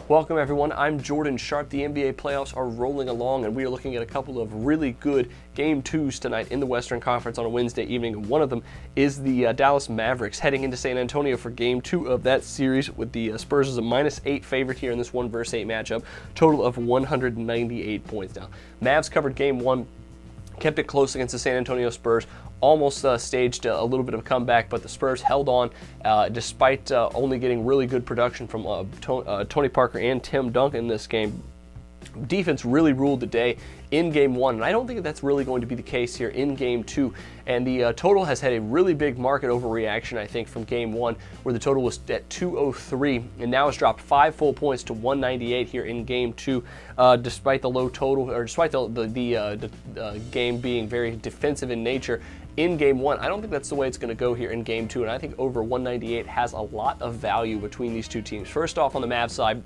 Welcome everyone, I'm Jordan Sharp. The NBA playoffs are rolling along and we are looking at a couple of really good Game 2s tonight in the Western Conference on a Wednesday evening. One of them is the Dallas Mavericks heading into San Antonio for Game 2 of that series, with the Spurs as a -8 favorite here in this 1 versus 8 matchup. Total of 198 points now. Mavs covered Game 1, kept it close against the San Antonio Spurs, almost staged a little bit of a comeback, but the Spurs held on despite only getting really good production from Tony Parker and Tim Duncan in this game. Defense really ruled the day in Game 1, and I don't think that's really going to be the case here in Game 2. And the total has had a really big market overreaction, I think, from Game 1, where the total was at 203, and now has dropped 5 full points to 198 here in Game 2, despite the low total, or despite the game being very defensive in nature. In Game 1, I don't think that's the way it's going to go here in Game 2, and I think over 198 has a lot of value between these two teams. First off, on the Mavs side,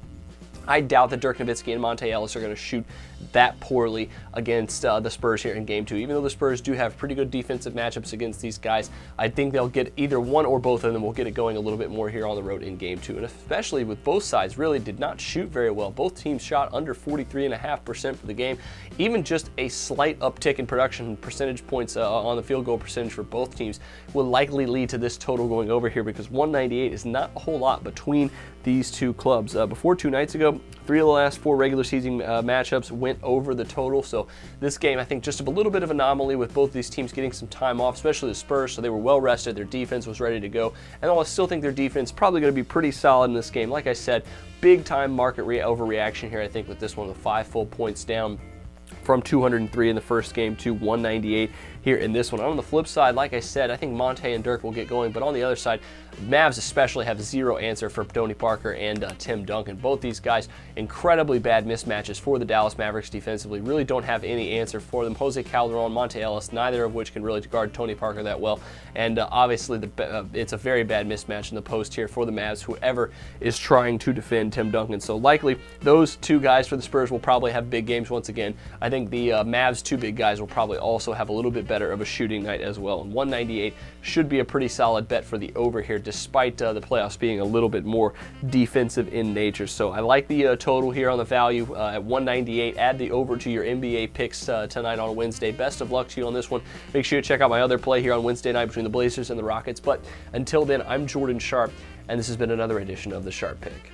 I doubt that Dirk Nowitzki and Monte Ellis are going to shoot that poorly against the Spurs here in Game 2. Even though the Spurs do have pretty good defensive matchups against these guys, I think they'll get either one or both of them will get it going a little bit more here on the road in Game 2. And especially with both sides really did not shoot very well. Both teams shot under 43.5% for the game. Even just a slight uptick in production percentage points on the field goal percentage for both teams will likely lead to this total going over here, because 198 is not a whole lot between these two clubs. Before 2 nights ago, 3 of the last 4 regular season matchups went over the total. So this game, I think, just a little bit of anomaly with both these teams getting some time off, especially the Spurs, so they were well rested. Their defense was ready to go. And I still think their defense probably going to be pretty solid in this game. Like I said, big time market overreaction here, I think, with this one, with 5 full points down from 203 in the first game to 198 here in this one. On the flip side, like I said, I think Monte and Dirk will get going, but on the other side, Mavs especially have zero answer for Tony Parker and Tim Duncan. Both these guys, incredibly bad mismatches for the Dallas Mavericks defensively, really don't have any answer for them. Jose Calderon, Monte Ellis, neither of which can really guard Tony Parker that well, and obviously it's a very bad mismatch in the post here for the Mavs, whoever is trying to defend Tim Duncan. So likely those two guys for the Spurs will probably have big games once again. I think the Mavs' 2 big guys will probably also have a little bit better of a shooting night as well, and 198 should be a pretty solid bet for the over here, despite the playoffs being a little bit more defensive in nature. So I like the total here on the value at 198. Add the over to your NBA picks tonight on Wednesday. Best of luck to you on this one. Make sure you check out my other play here on Wednesday night between the Blazers and the Rockets. But until then, I'm Jordan Sharp, and this has been another edition of the Sharp Pick.